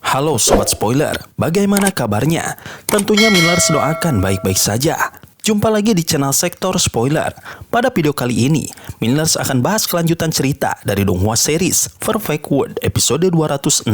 Halo Sobat Spoiler, bagaimana kabarnya? Tentunya Millers doakan baik-baik saja. Jumpa lagi di channel Sektor Spoiler. Pada video kali ini, Millers akan bahas kelanjutan cerita dari Donghua series Perfect World episode 216.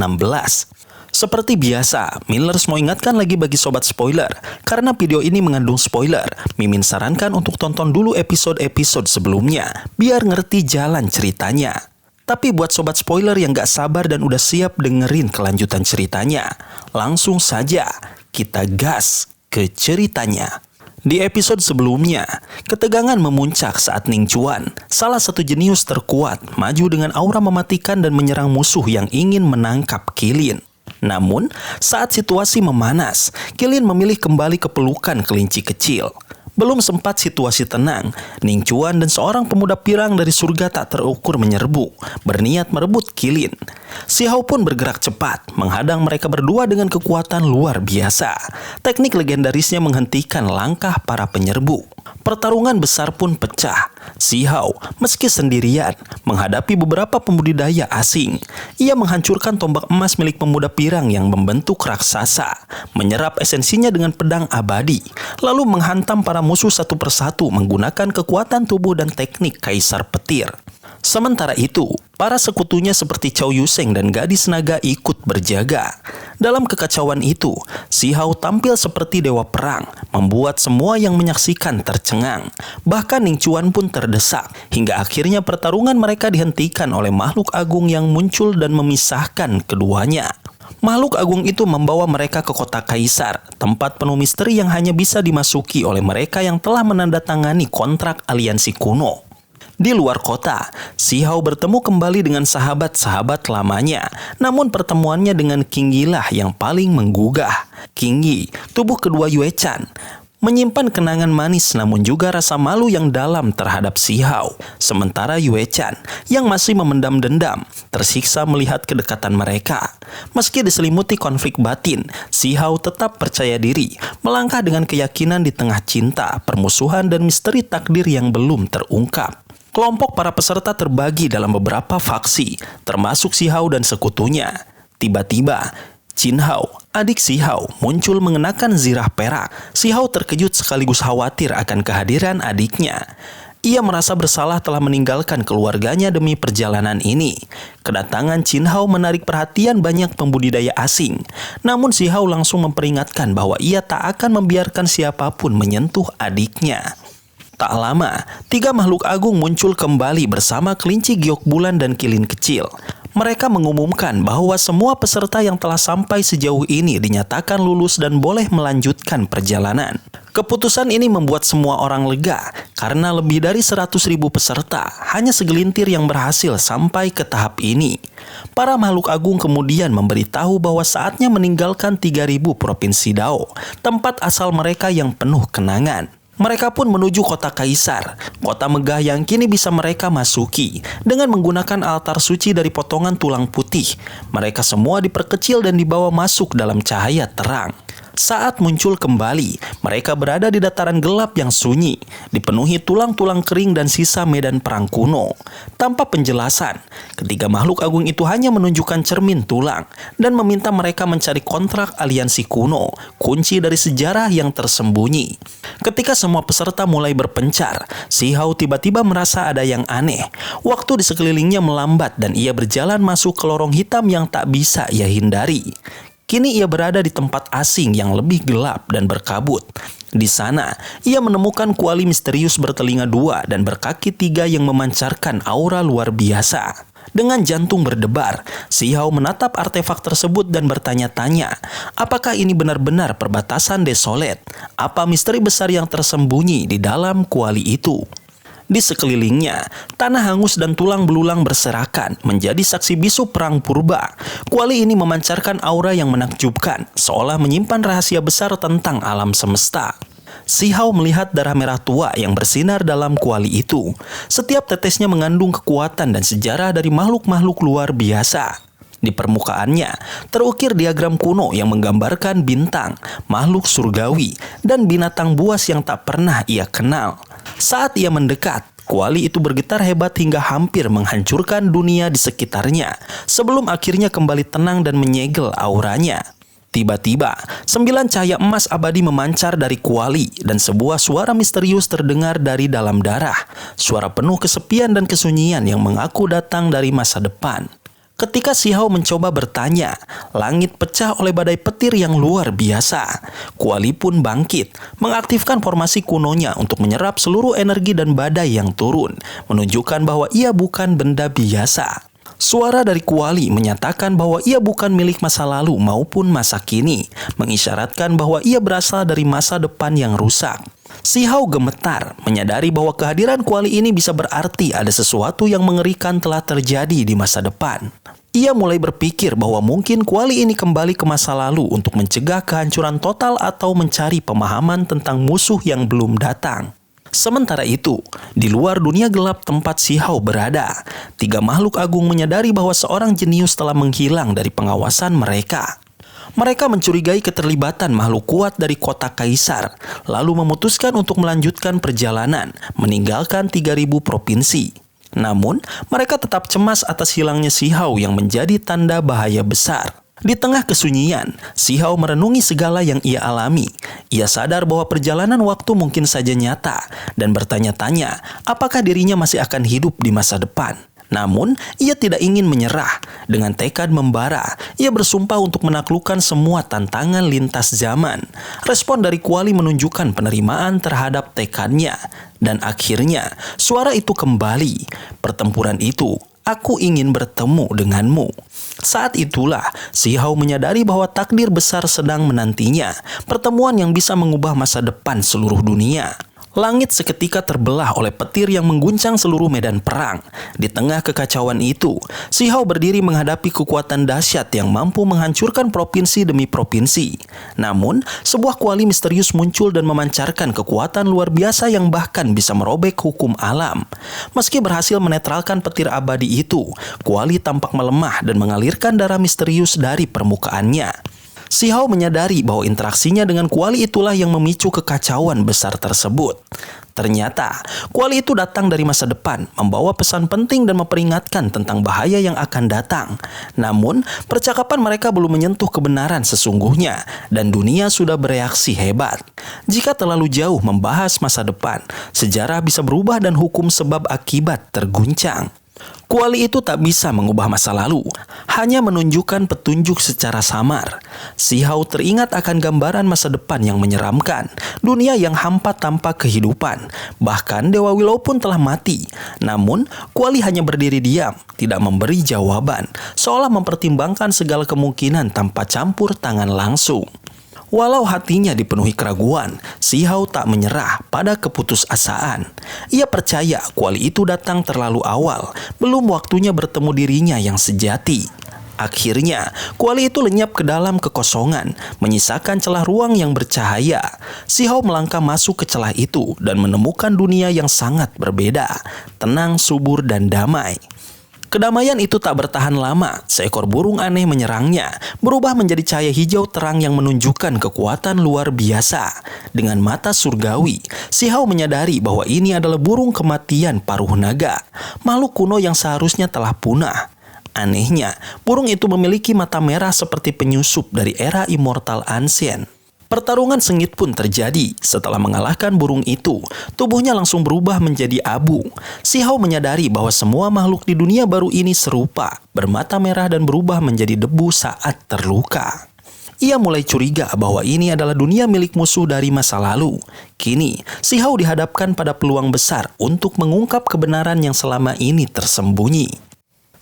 Seperti biasa, Millers mau ingatkan lagi bagi Sobat Spoiler, karena video ini mengandung spoiler, Mimin sarankan untuk tonton dulu episode-episode sebelumnya, biar ngerti jalan ceritanya. Tapi buat Sobat Spoiler yang gak sabar dan udah siap dengerin kelanjutan ceritanya, langsung saja kita gas ke ceritanya. Di episode sebelumnya, ketegangan memuncak saat Ning Chuan, salah satu jenius terkuat, maju dengan aura mematikan dan menyerang musuh yang ingin menangkap Qilin. Namun, saat situasi memanas, Qilin memilih kembali ke pelukan kelinci kecil. Belum sempat situasi tenang, Ning Chuan dan seorang pemuda pirang dari surga tak terukur menyerbu, berniat merebut Qilin. Si Hao pun bergerak cepat, menghadang mereka berdua dengan kekuatan luar biasa. Teknik legendarisnya menghentikan langkah para penyerbu. Pertarungan besar pun pecah. Si Hao, meski sendirian, menghadapi beberapa pembudidaya asing. Ia menghancurkan tombak emas milik pemuda pirang yang membentuk raksasa, menyerap esensinya dengan pedang abadi, lalu menghantam para musuh satu persatu menggunakan kekuatan tubuh dan teknik kaisar petir. Sementara itu, para sekutunya seperti Cao Yuseng dan gadis naga ikut berjaga. Dalam kekacauan itu, Si Hao tampil seperti dewa perang, membuat semua yang menyaksikan tercengang. Bahkan Ning Chuan pun terdesak, hingga akhirnya pertarungan mereka dihentikan oleh makhluk agung yang muncul dan memisahkan keduanya. Makhluk agung itu membawa mereka ke kota kaisar, tempat penuh misteri yang hanya bisa dimasuki oleh mereka yang telah menandatangani kontrak aliansi kuno. Di luar kota, Si Hao bertemu kembali dengan sahabat-sahabat lamanya. Namun pertemuannya dengan King Yi lah yang paling menggugah. King Yi, tubuh kedua Yue Chan, menyimpan kenangan manis namun juga rasa malu yang dalam terhadap Si Hao. Sementara Yue Chan yang masih memendam dendam, tersiksa melihat kedekatan mereka. Meski diselimuti konflik batin, Si Hao tetap percaya diri, melangkah dengan keyakinan di tengah cinta, permusuhan dan misteri takdir yang belum terungkap. Kelompok para peserta terbagi dalam beberapa faksi, termasuk Si Hao dan sekutunya. Tiba-tiba, Qin Hao, adik Si Hao, muncul mengenakan zirah perak. Si Hao terkejut sekaligus khawatir akan kehadiran adiknya. Ia merasa bersalah telah meninggalkan keluarganya demi perjalanan ini. Kedatangan Qin Hao menarik perhatian banyak pembudidaya asing. Namun Si Hao langsung memperingatkan bahwa ia tak akan membiarkan siapapun menyentuh adiknya. Tak lama, 3 makhluk agung muncul kembali bersama kelinci giok bulan dan Qilin kecil. Mereka mengumumkan bahwa semua peserta yang telah sampai sejauh ini dinyatakan lulus dan boleh melanjutkan perjalanan. Keputusan ini membuat semua orang lega, karena lebih dari 100.000 peserta, hanya segelintir yang berhasil sampai ke tahap ini. Para makhluk agung kemudian memberitahu bahwa saatnya meninggalkan 3.000 provinsi Dao, tempat asal mereka yang penuh kenangan. Mereka pun menuju kota kaisar, kota megah yang kini bisa mereka masuki dengan menggunakan altar suci dari potongan tulang putih. Mereka semua diperkecil dan dibawa masuk dalam cahaya terang. Saat muncul kembali, mereka berada di dataran gelap yang sunyi, dipenuhi tulang-tulang kering dan sisa medan perang kuno. Tanpa penjelasan, ketiga makhluk agung itu hanya menunjukkan cermin tulang dan meminta mereka mencari kontrak aliansi kuno, kunci dari sejarah yang tersembunyi. Ketika semua peserta mulai berpencar, Si Hao tiba-tiba merasa ada yang aneh. Waktu di sekelilingnya melambat dan ia berjalan masuk ke lorong hitam yang tak bisa ia hindari. Kini ia berada di tempat asing yang lebih gelap dan berkabut. Di sana, ia menemukan kuali misterius bertelinga 2 dan berkaki 3 yang memancarkan aura luar biasa. Dengan jantung berdebar, Si Hao menatap artefak tersebut dan bertanya-tanya, apakah ini benar-benar perbatasan desolet? Apa misteri besar yang tersembunyi di dalam kuali itu? Di sekelilingnya, tanah hangus dan tulang belulang berserakan menjadi saksi bisu perang purba. Kuali ini memancarkan aura yang menakjubkan, seolah menyimpan rahasia besar tentang alam semesta. Si Hao melihat darah merah tua yang bersinar dalam kuali itu. Setiap tetesnya mengandung kekuatan dan sejarah dari makhluk-makhluk luar biasa. Di permukaannya, terukir diagram kuno yang menggambarkan bintang, makhluk surgawi, dan binatang buas yang tak pernah ia kenal. Saat ia mendekat, kuali itu bergetar hebat hingga hampir menghancurkan dunia di sekitarnya, sebelum akhirnya kembali tenang dan menyegel auranya. Tiba-tiba, 9 cahaya emas abadi memancar dari kuali dan sebuah suara misterius terdengar dari dalam darah. Suara penuh kesepian dan kesunyian yang mengaku datang dari masa depan. Ketika Si Hao mencoba bertanya, langit pecah oleh badai petir yang luar biasa. Kuali pun bangkit, mengaktifkan formasi kunonya untuk menyerap seluruh energi dan badai yang turun, menunjukkan bahwa ia bukan benda biasa. Suara dari kuali menyatakan bahwa ia bukan milik masa lalu maupun masa kini, mengisyaratkan bahwa ia berasal dari masa depan yang rusak. Si Hao gemetar, menyadari bahwa kehadiran kuali ini bisa berarti ada sesuatu yang mengerikan telah terjadi di masa depan. Ia mulai berpikir bahwa mungkin kuali ini kembali ke masa lalu untuk mencegah kehancuran total atau mencari pemahaman tentang musuh yang belum datang. Sementara itu, di luar dunia gelap tempat Si Hao berada, 3 makhluk agung menyadari bahwa seorang jenius telah menghilang dari pengawasan mereka. Mereka mencurigai keterlibatan makhluk kuat dari kota Kaisar, lalu memutuskan untuk melanjutkan perjalanan, meninggalkan 3.000 provinsi. Namun, mereka tetap cemas atas hilangnya Si Hao yang menjadi tanda bahaya besar. Di tengah kesunyian, Si Hao merenungi segala yang ia alami. Ia sadar bahwa perjalanan waktu mungkin saja nyata dan bertanya-tanya apakah dirinya masih akan hidup di masa depan. Namun, ia tidak ingin menyerah. Dengan tekad membara, ia bersumpah untuk menaklukkan semua tantangan lintas zaman. Respon dari kuali menunjukkan penerimaan terhadap tekadnya. Dan akhirnya, suara itu kembali. Pertempuran itu, aku ingin bertemu denganmu. Saat itulah, Si Hao menyadari bahwa takdir besar sedang menantinya, pertemuan yang bisa mengubah masa depan seluruh dunia. Langit seketika terbelah oleh petir yang mengguncang seluruh medan perang. Di tengah kekacauan itu, Si Hao berdiri menghadapi kekuatan dahsyat yang mampu menghancurkan provinsi demi provinsi. Namun, sebuah kuali misterius muncul dan memancarkan kekuatan luar biasa yang bahkan bisa merobek hukum alam. Meski berhasil menetralkan petir abadi itu, kuali tampak melemah dan mengalirkan darah misterius dari permukaannya. Si Hao menyadari bahwa interaksinya dengan kuali itulah yang memicu kekacauan besar tersebut. Ternyata, kuali itu datang dari masa depan, membawa pesan penting dan memperingatkan tentang bahaya yang akan datang. Namun, percakapan mereka belum menyentuh kebenaran sesungguhnya, dan dunia sudah bereaksi hebat. Jika terlalu jauh membahas masa depan, sejarah bisa berubah dan hukum sebab akibat terguncang. Kuali itu tak bisa mengubah masa lalu, hanya menunjukkan petunjuk secara samar. Si Hao teringat akan gambaran masa depan yang menyeramkan, dunia yang hampa tanpa kehidupan. Bahkan Dewa Willow pun telah mati. Namun, kuali hanya berdiri diam, tidak memberi jawaban, seolah mempertimbangkan segala kemungkinan tanpa campur tangan langsung. Walau hatinya dipenuhi keraguan, Si Hao tak menyerah pada keputusasaan. Ia percaya kuali itu datang terlalu awal, belum waktunya bertemu dirinya yang sejati. Akhirnya, kuali itu lenyap ke dalam kekosongan, menyisakan celah ruang yang bercahaya. Si Hao melangkah masuk ke celah itu dan menemukan dunia yang sangat berbeda, tenang, subur, dan damai. Kedamaian itu tak bertahan lama. Seekor burung aneh menyerangnya, berubah menjadi cahaya hijau terang yang menunjukkan kekuatan luar biasa. Dengan mata surgawi, Si Hao menyadari bahwa ini adalah burung kematian paruh naga, makhluk kuno yang seharusnya telah punah. Anehnya, burung itu memiliki mata merah seperti penyusup dari era Immortal Ancient. Pertarungan sengit pun terjadi. Setelah mengalahkan burung itu, tubuhnya langsung berubah menjadi abu. Si Hao menyadari bahwa semua makhluk di dunia baru ini serupa, bermata merah dan berubah menjadi debu saat terluka. Ia mulai curiga bahwa ini adalah dunia milik musuh dari masa lalu. Kini, Si Hao dihadapkan pada peluang besar untuk mengungkap kebenaran yang selama ini tersembunyi.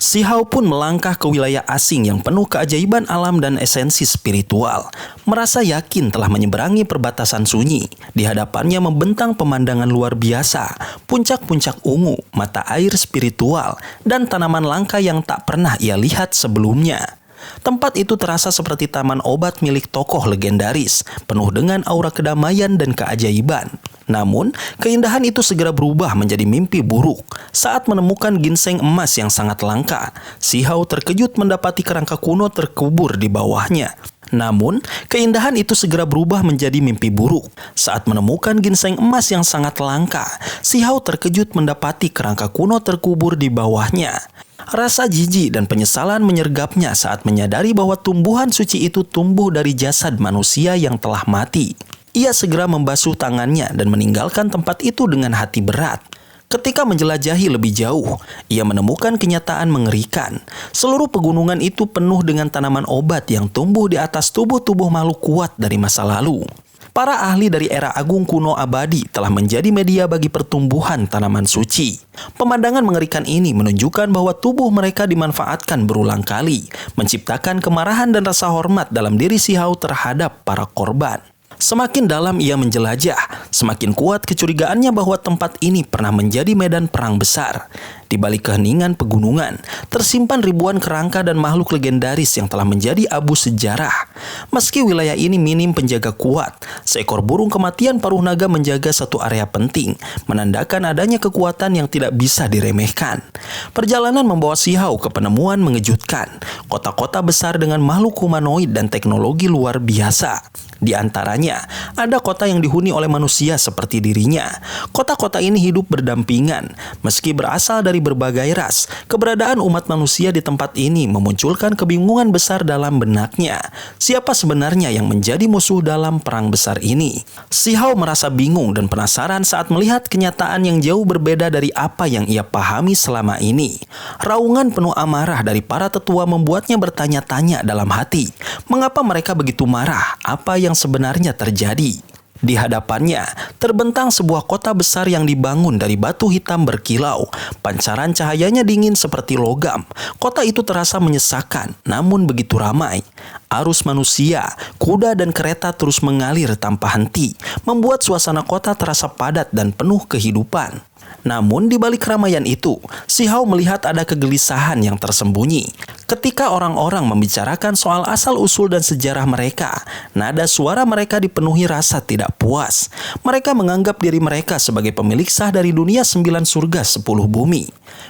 Si Hao pun melangkah ke wilayah asing yang penuh keajaiban alam dan esensi spiritual. Merasa yakin telah menyeberangi perbatasan sunyi. Di hadapannya membentang pemandangan luar biasa, puncak-puncak ungu, mata air spiritual, dan tanaman langka yang tak pernah ia lihat sebelumnya. Tempat itu terasa seperti taman obat milik tokoh legendaris, penuh dengan aura kedamaian dan keajaiban. Namun, keindahan itu segera berubah menjadi mimpi buruk. Saat menemukan ginseng emas yang sangat langka, Si Hao terkejut mendapati kerangka kuno terkubur di bawahnya. Namun, keindahan itu segera berubah menjadi mimpi buruk. Saat menemukan ginseng emas yang sangat langka, Si Hao terkejut mendapati kerangka kuno terkubur di bawahnya. Rasa jijik dan penyesalan menyergapnya saat menyadari bahwa tumbuhan suci itu tumbuh dari jasad manusia yang telah mati. Ia segera membasuh tangannya dan meninggalkan tempat itu dengan hati berat. Ketika menjelajahi lebih jauh, ia menemukan kenyataan mengerikan. Seluruh pegunungan itu penuh dengan tanaman obat yang tumbuh di atas tubuh-tubuh makhluk kuat dari masa lalu. Para ahli dari era agung kuno abadi telah menjadi media bagi pertumbuhan tanaman suci. Pemandangan mengerikan ini menunjukkan bahwa tubuh mereka dimanfaatkan berulang kali, menciptakan kemarahan dan rasa hormat dalam diri Si Hao terhadap para korban. Semakin dalam ia menjelajah, semakin kuat kecurigaannya bahwa tempat ini pernah menjadi medan perang besar. Di balik keheningan pegunungan, tersimpan ribuan kerangka dan makhluk legendaris yang telah menjadi abu sejarah. Meski wilayah ini minim penjaga kuat, seekor burung kematian paruh naga menjaga satu area penting, menandakan adanya kekuatan yang tidak bisa diremehkan. Perjalanan membawa Si Hao ke penemuan mengejutkan, kota-kota besar dengan makhluk humanoid dan teknologi luar biasa. Di antaranya, ada kota yang dihuni oleh manusia seperti dirinya. Kota-kota ini hidup berdampingan. Meski berasal dari berbagai ras, keberadaan umat manusia di tempat ini memunculkan kebingungan besar dalam benaknya. Siapa sebenarnya yang menjadi musuh dalam perang besar ini? Si Hao merasa bingung dan penasaran saat melihat kenyataan yang jauh berbeda dari apa yang ia pahami selama ini. Raungan penuh amarah dari para tetua membuatnya bertanya-tanya dalam hati. Mengapa mereka begitu marah? Apa yang sebenarnya terjadi? Di hadapannya, terbentang sebuah kota besar yang dibangun dari batu hitam berkilau. Pancaran cahayanya dingin seperti logam. Kota itu terasa menyesakan, namun begitu ramai. Arus manusia, kuda dan kereta terus mengalir tanpa henti, membuat suasana kota terasa padat dan penuh kehidupan. Namun di balik keramaian itu, Si Hao melihat ada kegelisahan yang tersembunyi. Ketika orang-orang membicarakan soal asal-usul dan sejarah mereka, nada suara mereka dipenuhi rasa tidak puas. Mereka menganggap diri mereka sebagai pemilik sah dari dunia 9 surga 10 bumi.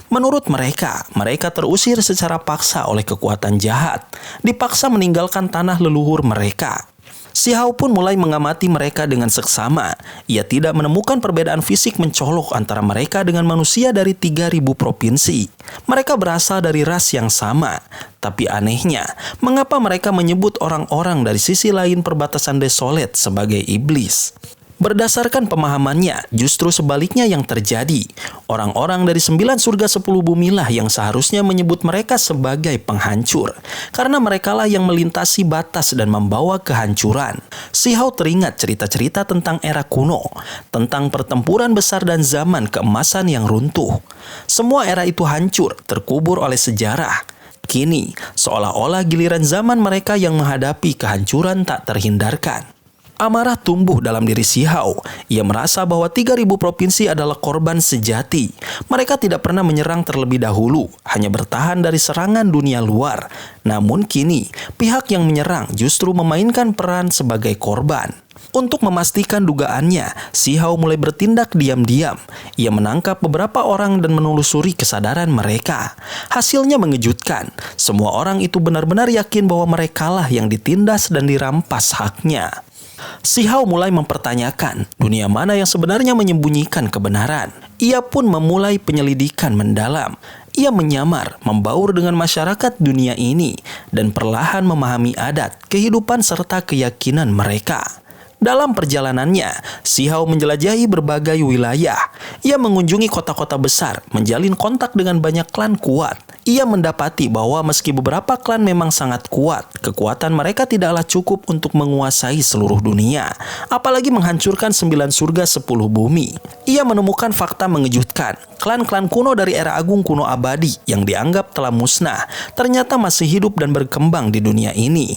Menurut mereka, mereka terusir secara paksa oleh kekuatan jahat, dipaksa meninggalkan tanah leluhur mereka. Si Hao pun mulai mengamati mereka dengan seksama. Ia tidak menemukan perbedaan fisik mencolok antara mereka dengan manusia dari 3.000 provinsi. Mereka berasal dari ras yang sama. Tapi anehnya, mengapa mereka menyebut orang-orang dari sisi lain perbatasan desolet sebagai iblis? Berdasarkan pemahamannya, justru sebaliknya yang terjadi. Orang-orang dari 9 surga 10 bumilah yang seharusnya menyebut mereka sebagai penghancur. Karena merekalah yang melintasi batas dan membawa kehancuran. Si Hao teringat cerita-cerita tentang era kuno, tentang pertempuran besar dan zaman keemasan yang runtuh. Semua era itu hancur, terkubur oleh sejarah. Kini, seolah-olah giliran zaman mereka yang menghadapi kehancuran tak terhindarkan. Amarah tumbuh dalam diri Si Hao. Ia merasa bahwa 3.000 provinsi adalah korban sejati. Mereka tidak pernah menyerang terlebih dahulu, hanya bertahan dari serangan dunia luar. Namun kini, pihak yang menyerang justru memainkan peran sebagai korban. Untuk memastikan dugaannya, Si Hao mulai bertindak diam-diam. Ia menangkap beberapa orang dan menelusuri kesadaran mereka. Hasilnya mengejutkan. Semua orang itu benar-benar yakin bahwa merekalah yang ditindas dan dirampas haknya. Si Hao mulai mempertanyakan dunia mana yang sebenarnya menyembunyikan kebenaran. Ia pun memulai penyelidikan mendalam. Ia menyamar, membaur dengan masyarakat dunia ini, dan perlahan memahami adat, kehidupan serta keyakinan mereka. Dalam perjalanannya, Si Hao menjelajahi berbagai wilayah. Ia mengunjungi kota-kota besar, menjalin kontak dengan banyak klan kuat. Ia mendapati bahwa meski beberapa klan memang sangat kuat, kekuatan mereka tidaklah cukup untuk menguasai seluruh dunia, apalagi menghancurkan 9 surga 10 bumi. Ia menemukan fakta mengejutkan. Klan-klan kuno dari era agung kuno abadi yang dianggap telah musnah, ternyata masih hidup dan berkembang di dunia ini.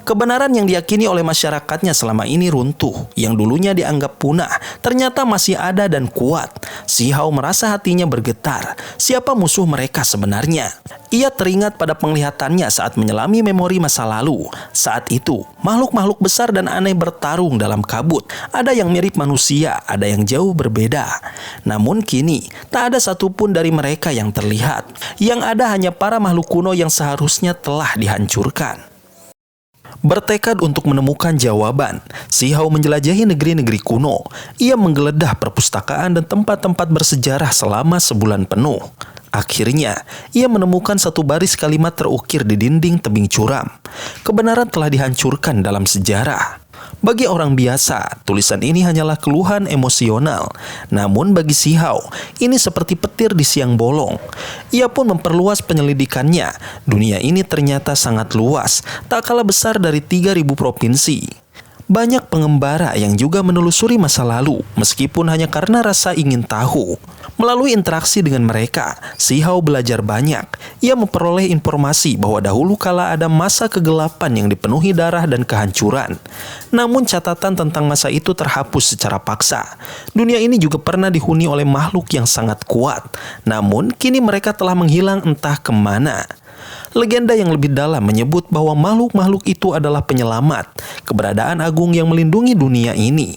Kebenaran yang diyakini oleh masyarakatnya selama ini runtuh, yang dulunya dianggap punah, ternyata masih ada dan kuat. Si Hao merasa hatinya bergetar. Siapa musuh mereka sebenarnya? Ia teringat pada penglihatannya saat menyelami memori masa lalu. Saat itu, makhluk-makhluk besar dan aneh bertarung dalam kabut. Ada yang mirip manusia, ada yang jauh berbeda. Namun kini, tak ada satupun dari mereka yang terlihat. Yang ada hanya para makhluk kuno yang seharusnya telah dihancurkan. Bertekad untuk menemukan jawaban, Si Hao menjelajahi negeri-negeri kuno. Ia menggeledah perpustakaan dan tempat-tempat bersejarah selama sebulan penuh. Akhirnya, ia menemukan satu baris kalimat terukir di dinding tebing curam. Kebenaran telah dihancurkan dalam sejarah. Bagi orang biasa, tulisan ini hanyalah keluhan emosional. Namun bagi Si Hao, ini seperti petir di siang bolong. Ia pun memperluas penyelidikannya. Dunia ini ternyata sangat luas, tak kalah besar dari 3.000 provinsi. Banyak pengembara yang juga menelusuri masa lalu, meskipun hanya karena rasa ingin tahu. Melalui interaksi dengan mereka, Si Hao belajar banyak. Ia memperoleh informasi bahwa dahulu kala ada masa kegelapan yang dipenuhi darah dan kehancuran. Namun catatan tentang masa itu terhapus secara paksa. Dunia ini juga pernah dihuni oleh makhluk yang sangat kuat. Namun kini mereka telah menghilang entah kemana. Legenda yang lebih dalam menyebut bahwa makhluk-makhluk itu adalah penyelamat, keberadaan agung yang melindungi dunia ini.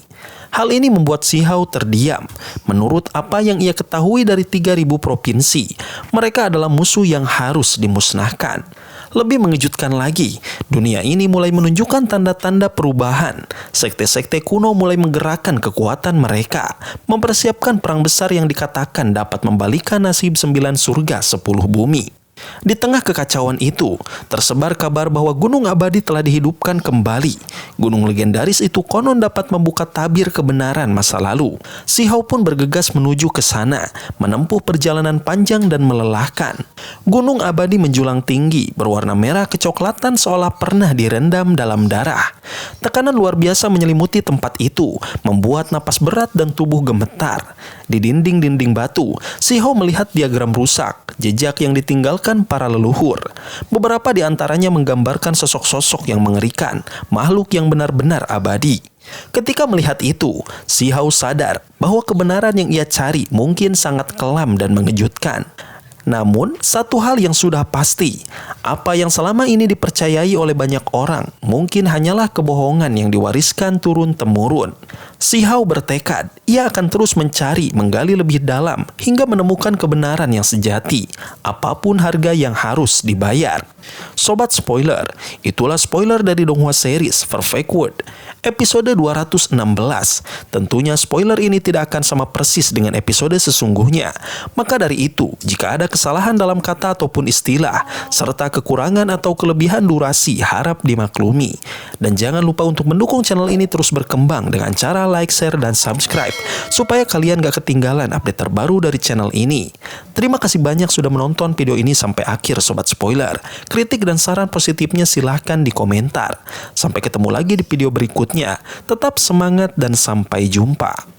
Hal ini membuat Si Hao terdiam. Menurut apa yang ia ketahui dari 3.000 provinsi, mereka adalah musuh yang harus dimusnahkan. Lebih mengejutkan lagi, dunia ini mulai menunjukkan tanda-tanda perubahan. Sekte-sekte kuno mulai menggerakkan kekuatan mereka, mempersiapkan perang besar yang dikatakan dapat membalikan nasib 9 surga 10 bumi. Di tengah kekacauan itu, tersebar kabar bahwa Gunung Abadi telah dihidupkan kembali. Gunung legendaris itu konon dapat membuka tabir kebenaran masa lalu. Si Hao pun bergegas menuju ke sana, menempuh perjalanan panjang dan melelahkan. Gunung Abadi menjulang tinggi, berwarna merah kecoklatan seolah pernah direndam dalam darah. Tekanan luar biasa menyelimuti tempat itu, membuat napas berat dan tubuh gemetar. Di dinding-dinding batu, Si Hao melihat diagram rusak, jejak yang ditinggalkan para leluhur. Beberapa di antaranya menggambarkan sosok-sosok yang mengerikan, makhluk yang benar-benar abadi. Ketika melihat itu, Si Hao sadar bahwa kebenaran yang ia cari mungkin sangat kelam dan mengejutkan. Namun, satu hal yang sudah pasti, apa yang selama ini dipercayai oleh banyak orang mungkin hanyalah kebohongan yang diwariskan turun-temurun. Si Hao bertekad, ia akan terus mencari, menggali lebih dalam, hingga menemukan kebenaran yang sejati, apapun harga yang harus dibayar. Sobat spoiler, itulah spoiler dari Donghua series Perfect World, episode 216. Tentunya spoiler ini tidak akan sama persis dengan episode sesungguhnya. Maka dari itu, jika ada kesalahan dalam kata ataupun istilah, serta kekurangan atau kelebihan durasi, harap dimaklumi. Dan jangan lupa untuk mendukung channel ini terus berkembang dengan cara like, share, dan subscribe, supaya kalian gak ketinggalan update terbaru dari channel ini. Terima kasih banyak sudah menonton video ini sampai akhir Sobat Spoiler. Kritik dan saran positifnya silahkan di komentar. Sampai ketemu lagi di video berikutnya. Tetap semangat dan sampai jumpa.